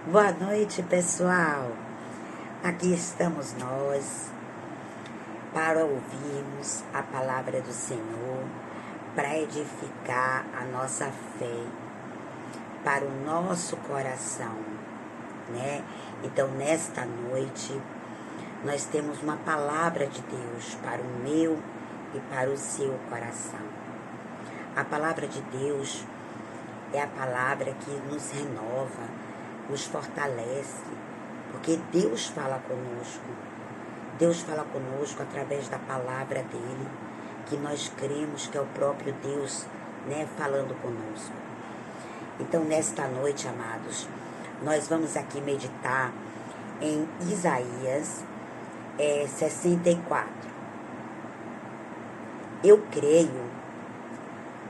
Boa noite, pessoal. Aqui estamos nós para ouvirmos a palavra do Senhor, para edificar a nossa fé, para o nosso coração, né? Então, nesta noite, nós temos uma palavra de Deus para o meu e para o seu coração. A palavra de Deus é a palavra que nos renova, nos fortalece, porque Deus fala conosco. Deus fala conosco através da palavra dele, que nós cremos que é o próprio Deus, né, falando conosco. Então, nesta noite, amados, nós vamos aqui meditar em Isaías 64. Eu creio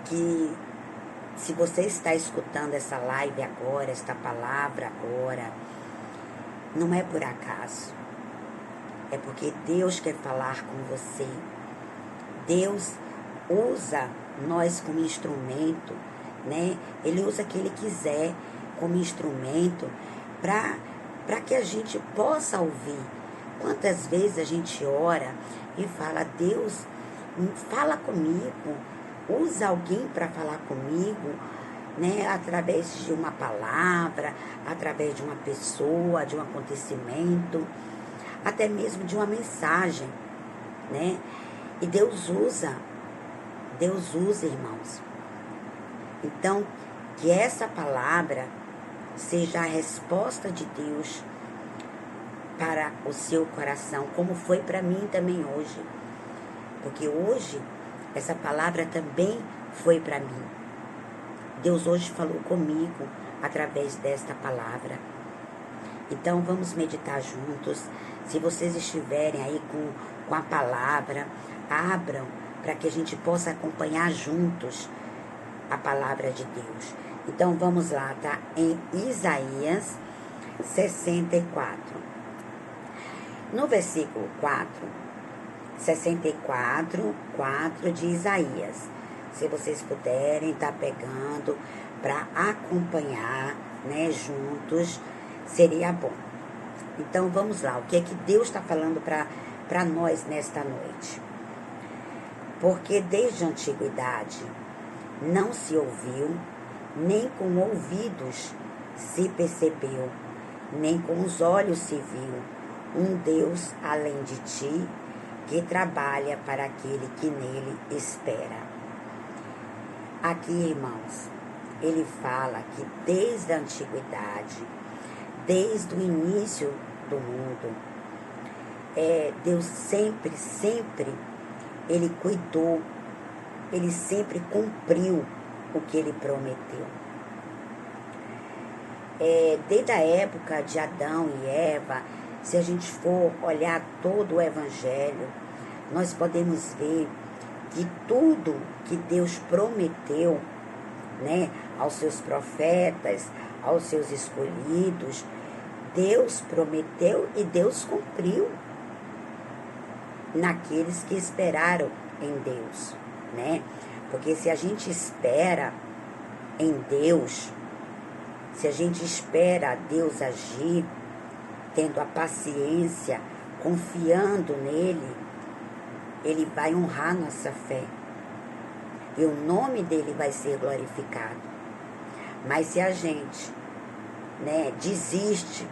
que se você está escutando essa live agora, esta palavra agora, não é por acaso. É porque Deus quer falar com você. Deus usa nós como instrumento, né? Ele usa quem Ele quiser como instrumento para que a gente possa ouvir. Quantas vezes a gente ora e fala, Deus, fala comigo, usa alguém para falar comigo, né? Através de uma palavra, através de uma pessoa, de um acontecimento, até mesmo de uma mensagem, né? E Deus usa, irmãos. Então, que essa palavra seja a resposta de Deus para o seu coração, como foi para mim também hoje. Porque hoje, essa palavra também foi para mim. Deus hoje falou comigo através desta palavra. Então, vamos meditar juntos. Se vocês estiverem aí com a palavra, abram para que a gente possa acompanhar juntos a palavra de Deus. Então, vamos lá, tá? Em Isaías 64. No versículo 4, 64, 4 de Isaías. Se vocês puderem estar pegando para acompanhar, né, juntos, seria bom. Então, vamos lá. O que é que Deus está falando para nós nesta noite? Porque desde a antiguidade não se ouviu, nem com ouvidos se percebeu, nem com os olhos se viu, um Deus além de ti, que trabalha para aquele que nele espera. Aqui, irmãos, ele fala que desde a antiguidade, desde o início do mundo, Deus sempre, ele cuidou, ele sempre cumpriu o que ele prometeu. Desde a época de Adão e Eva, se a gente for olhar todo o Evangelho, nós podemos ver que tudo que Deus prometeu, né, aos seus profetas, aos seus escolhidos, Deus prometeu e Deus cumpriu naqueles que esperaram em Deus, né? Porque se a gente espera em Deus, se a gente espera Deus agir, tendo a paciência, confiando nele, ele vai honrar nossa fé. E o nome dele vai ser glorificado. Mas se a gente, né, desiste,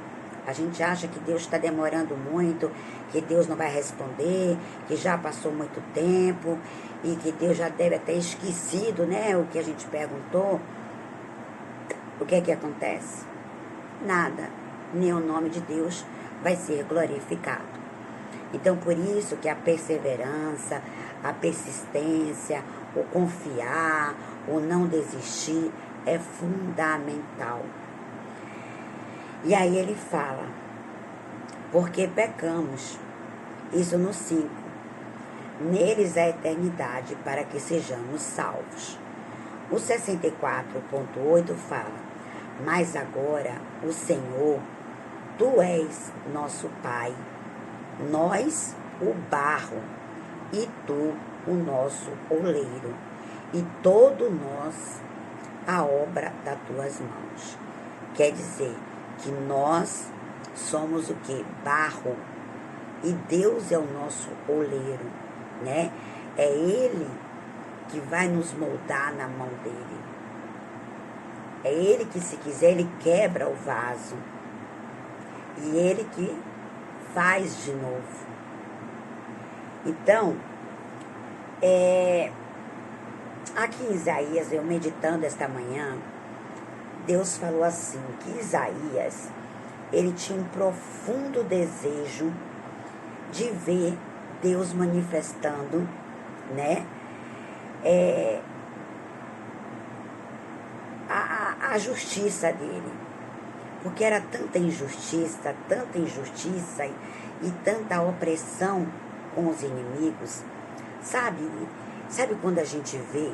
a gente acha que Deus está demorando muito, que Deus não vai responder, que já passou muito tempo e que Deus já deve ter esquecido, né, o que a gente perguntou, o que é que acontece? Nada. Nem o nome de Deus vai ser glorificado. Então, por isso que a perseverança, a persistência, o confiar, o não desistir é fundamental. E aí ele fala, porque pecamos, isso no 5, neles a eternidade para que sejamos salvos. O 64.8 fala, mas agora o Senhor, tu és nosso Pai, nós o barro e tu o nosso oleiro, e todo nós a obra das tuas mãos. Quer dizer, que nós somos o quê? Barro. E Deus é o nosso oleiro, né? É Ele que vai nos moldar na mão dele. É Ele que, se quiser, Ele quebra o vaso. E Ele que faz de novo. Então, aqui em Isaías, eu meditando esta manhã, Deus falou assim, que Isaías, ele tinha um profundo desejo de ver Deus manifestando, né? A justiça dele. Porque era tanta injustiça e tanta opressão com os inimigos. Sabe quando a gente vê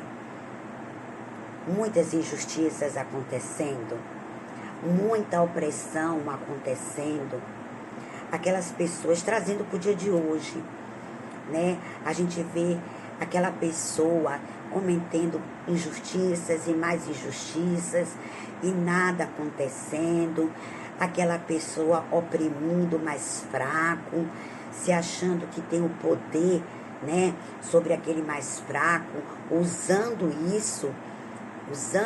muitas injustiças acontecendo, muita opressão acontecendo, aquelas pessoas trazendo para o dia de hoje, né? A gente vê aquela pessoa cometendo injustiças e mais injustiças e nada acontecendo, aquela pessoa oprimindo o mais fraco, se achando que tem o poder, né, sobre aquele mais fraco, usando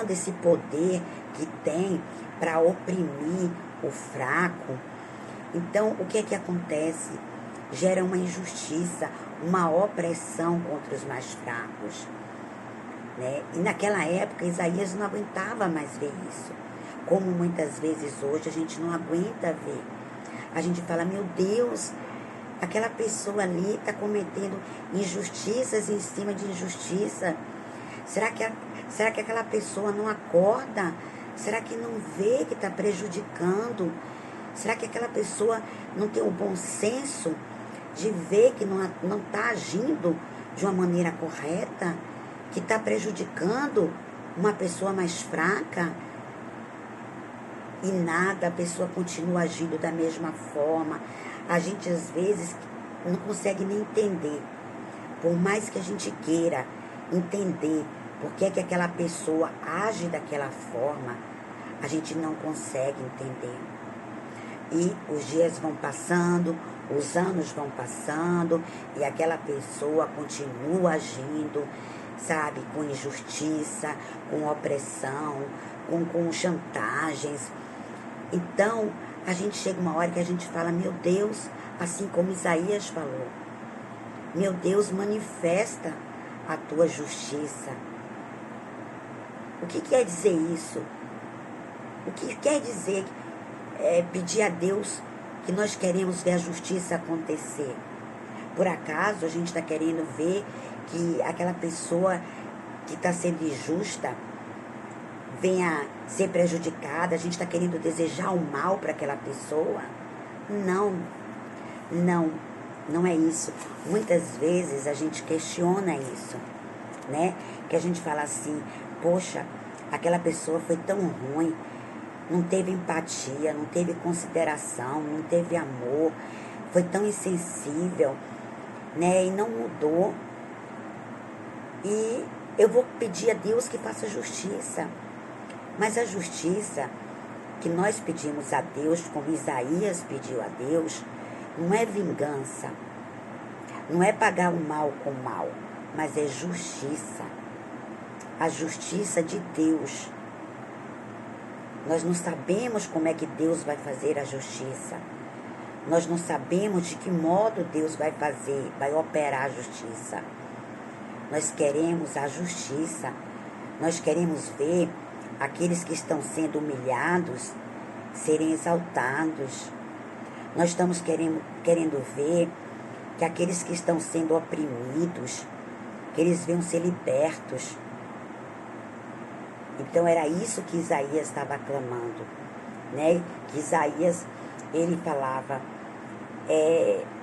esse poder que tem para oprimir o fraco. Então, o que é que acontece? Gera uma injustiça, uma opressão contra os mais fracos, né? E naquela época, Isaías não aguentava mais ver isso. Como muitas vezes hoje a gente não aguenta ver. A gente fala, meu Deus, aquela pessoa ali está cometendo injustiças em cima de injustiça. Será que aquela pessoa não acorda? Será que não vê que está prejudicando? Será que aquela pessoa não tem o bom senso de ver que não está agindo de uma maneira correta? Que está prejudicando uma pessoa mais fraca? E nada, a pessoa continua agindo da mesma forma. A gente, às vezes, não consegue nem entender. Por mais que a gente queira entender por que é que aquela pessoa age daquela forma, a gente não consegue entender. E os dias vão passando, os anos vão passando, e aquela pessoa continua agindo, sabe, com injustiça, com opressão, com chantagens. Então, a gente chega uma hora que a gente fala, meu Deus, assim como Isaías falou, meu Deus, manifesta a tua justiça. O que quer dizer isso? O que quer dizer pedir a Deus que nós queremos ver a justiça acontecer? Por acaso a gente está querendo ver que aquela pessoa que está sendo injusta venha ser prejudicada? A gente está querendo desejar o mal para aquela pessoa? Não é isso. Muitas vezes a gente questiona isso, né? Que a gente fala assim, poxa, aquela pessoa foi tão ruim, não teve empatia, não teve consideração, não teve amor, foi tão insensível, né? E não mudou. E eu vou pedir a Deus que faça justiça. Mas a justiça que nós pedimos a Deus, como Isaías pediu a Deus, não é vingança, não é pagar o mal com o mal, mas é justiça. A justiça de Deus. Nós não sabemos como é que Deus vai fazer a justiça. Nós não sabemos de que modo Deus vai fazer, vai operar a justiça. Nós queremos a justiça. Nós queremos ver aqueles que estão sendo humilhados serem exaltados. Nós estamos querendo ver que aqueles que estão sendo oprimidos, que eles venham ser libertos. Então era isso que Isaías estava clamando, né? Que Isaías, ele falava,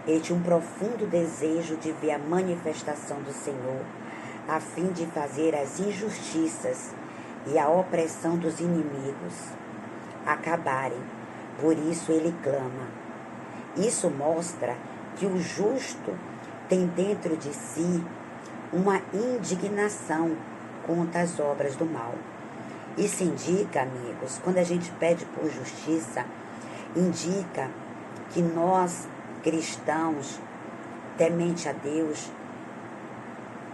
ele tinha um profundo desejo de ver a manifestação do Senhor, a fim de fazer as injustiças e a opressão dos inimigos acabarem. Por isso ele clama. Isso mostra que o justo tem dentro de si uma indignação contra as obras do mal. Isso indica, amigos, quando a gente pede por justiça, indica que nós, cristãos, temente a Deus,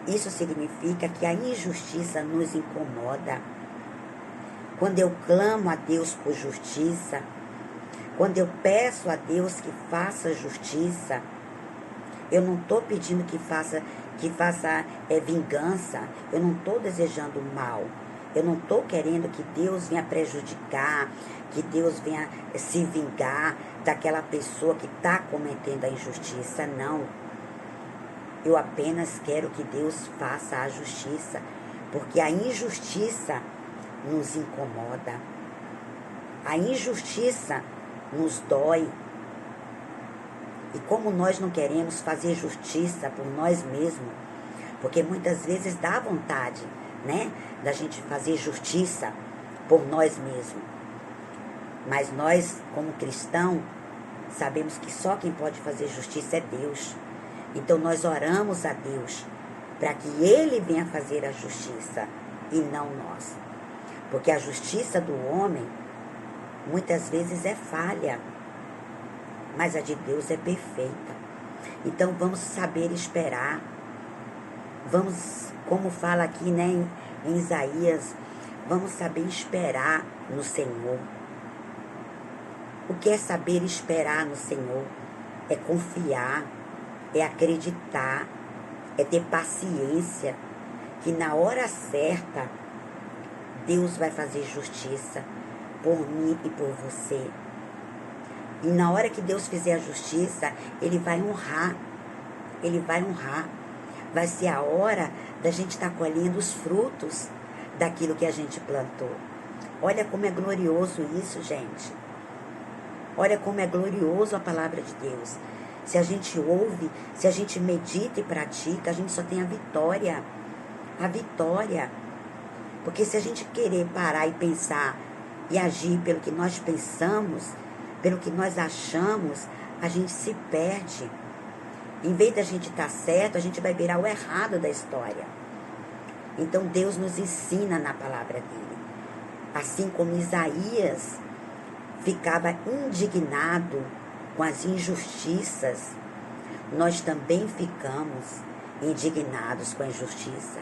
isso significa que a injustiça nos incomoda. Quando eu clamo a Deus por justiça, quando eu peço a Deus que faça justiça, eu não estou pedindo que faça vingança, eu não estou desejando mal, eu não estou querendo que Deus venha prejudicar, que Deus venha se vingar daquela pessoa que está cometendo a injustiça, não. Eu apenas quero que Deus faça a justiça, porque a injustiça nos incomoda, a injustiça nos dói. E como nós não queremos fazer justiça por nós mesmos, porque muitas vezes dá vontade, né, da gente fazer justiça por nós mesmos. Mas nós, como cristãos, sabemos que só quem pode fazer justiça é Deus. Então nós oramos a Deus para que Ele venha fazer a justiça e não nós. Porque a justiça do homem muitas vezes é falha, mas a de Deus é perfeita. Então vamos saber esperar. Vamos, como fala aqui, né, em Isaías, vamos saber esperar no Senhor. O que é saber esperar no Senhor? É confiar, é acreditar, é ter paciência, que na hora certa Deus vai fazer justiça por mim e por você. E na hora que Deus fizer a justiça, Ele vai honrar. Ele vai honrar. Vai ser a hora da gente estar colhendo os frutos daquilo que a gente plantou. Olha como é glorioso isso, gente. Olha como é glorioso a palavra de Deus. Se a gente ouve, se a gente medita e pratica, a gente só tem a vitória. A vitória. Porque se a gente querer parar e pensar e agir pelo que nós pensamos, pelo que nós achamos, a gente se perde. Em vez da gente estar certo, a gente vai virar o errado da história. Então Deus nos ensina na palavra dele. Assim como Isaías ficava indignado com as injustiças, nós também ficamos indignados com a injustiça.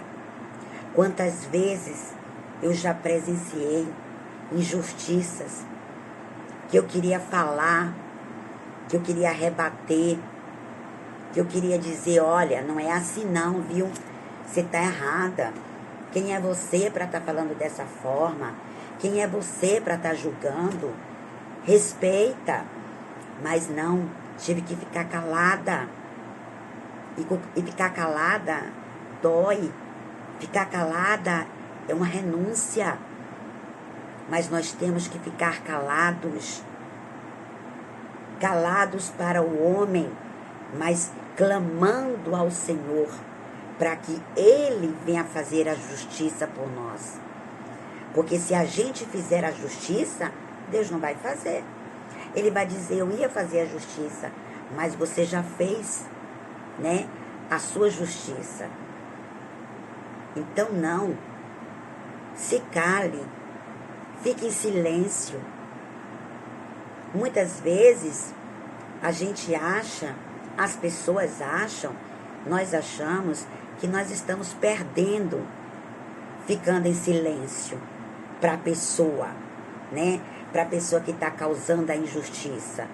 Quantas vezes eu já presenciei injustiças que eu queria falar, que eu queria rebater, que eu queria dizer, olha, não é assim não, viu? Você está errada. Quem é você para estar falando dessa forma? Quem é você para estar julgando? Respeita. Mas não, tive que ficar calada. E ficar calada dói. Ficar calada é uma renúncia. Mas nós temos que ficar calados. Calados para o homem, mas clamando ao Senhor, para que Ele venha fazer a justiça por nós. Porque se a gente fizer a justiça, Deus não vai fazer. Ele vai dizer, eu ia fazer a justiça, mas você já fez, né, a sua justiça. Então não, se cale, fique em silêncio. Muitas vezes a gente acha, as pessoas acham, nós achamos que nós estamos perdendo, ficando em silêncio para a pessoa, né? Para a pessoa que está causando a injustiça.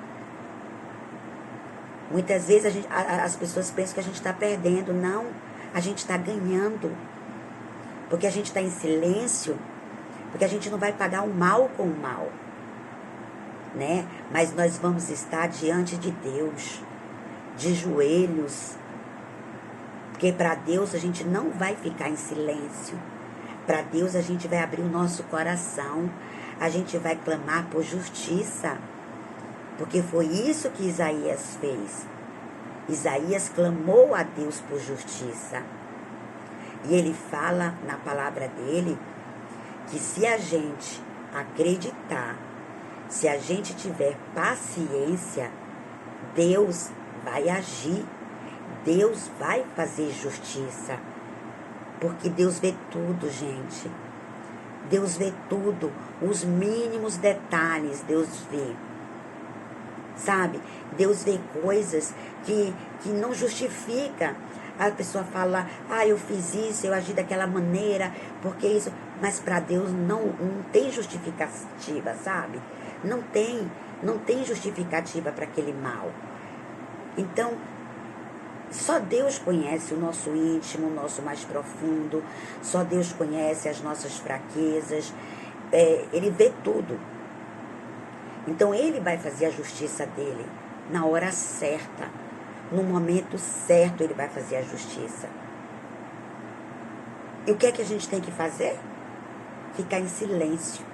Muitas vezes as pessoas pensam que a gente está perdendo. Não, a gente está ganhando. Porque a gente está em silêncio, porque a gente não vai pagar o mal com o mal, né? Mas nós vamos estar diante de Deus, de joelhos, porque para Deus a gente não vai ficar em silêncio. Para Deus a gente vai abrir o nosso coração, a gente vai clamar por justiça, porque foi isso que Isaías fez. Isaías clamou a Deus por justiça. E ele fala na palavra dele que se a gente acreditar, se a gente tiver paciência, Deus vai agir, Deus vai fazer justiça. Porque Deus vê tudo, gente. Deus vê tudo, os mínimos detalhes Deus vê. sabe? Deus vê coisas que não justifica. A pessoa fala, eu fiz isso, eu agi daquela maneira, porque isso... Mas para Deus não tem justificativa, sabe? Não tem justificativa para aquele mal. Então, só Deus conhece o nosso íntimo, o nosso mais profundo. Só Deus conhece as nossas fraquezas. Ele vê tudo. Então, Ele vai fazer a justiça dele na hora certa. No momento certo, Ele vai fazer a justiça. E o que é que a gente tem que fazer? Ficar em silêncio.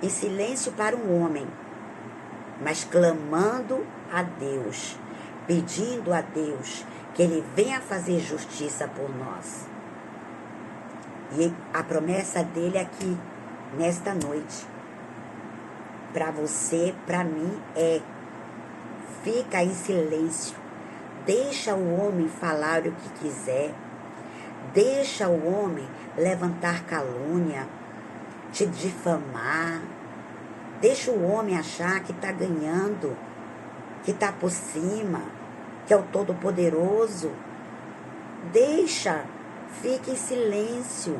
Em silêncio para o homem. Mas clamando a Deus. Pedindo a Deus que Ele venha fazer justiça por nós. E a promessa dele aqui, nesta noite, para você, para mim, fica em silêncio. Deixa o homem falar o que quiser. Deixa o homem levantar calúnia, te difamar. Deixa o homem achar que está ganhando, que está por cima, que é o Todo-Poderoso. Deixa, fique em silêncio.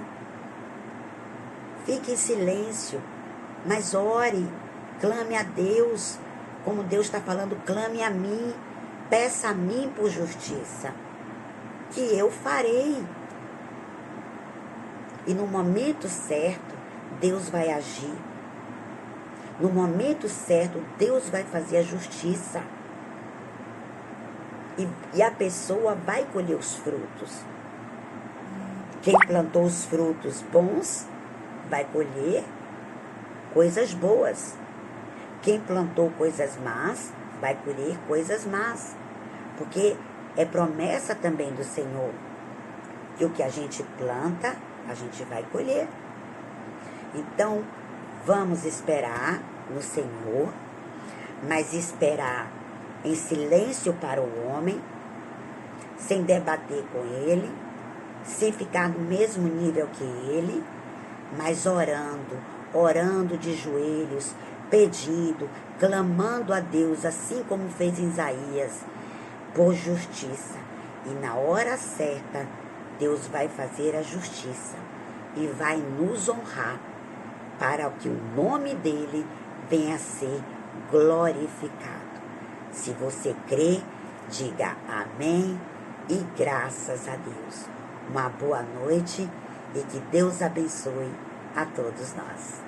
Fique em silêncio, mas ore, clame a Deus, como Deus está falando, clame a mim, peça a mim por justiça, que eu farei. E no momento certo, Deus vai agir. No momento certo, Deus vai fazer a justiça. E a pessoa vai colher os frutos. Quem plantou os frutos bons, vai colher coisas boas. Quem plantou coisas más, vai colher coisas más. Porque é promessa também do Senhor. Que o que a gente planta, a gente vai colher. Então, vamos esperar no Senhor, mas esperar em silêncio para o homem, sem debater com ele, sem ficar no mesmo nível que ele, mas orando de joelhos, pedindo, clamando a Deus, assim como fez Isaías, por justiça. E na hora certa, Deus vai fazer a justiça e vai nos honrar para que o nome dele venha a ser glorificado. Se você crê, diga amém e graças a Deus. Uma boa noite e que Deus abençoe a todos nós.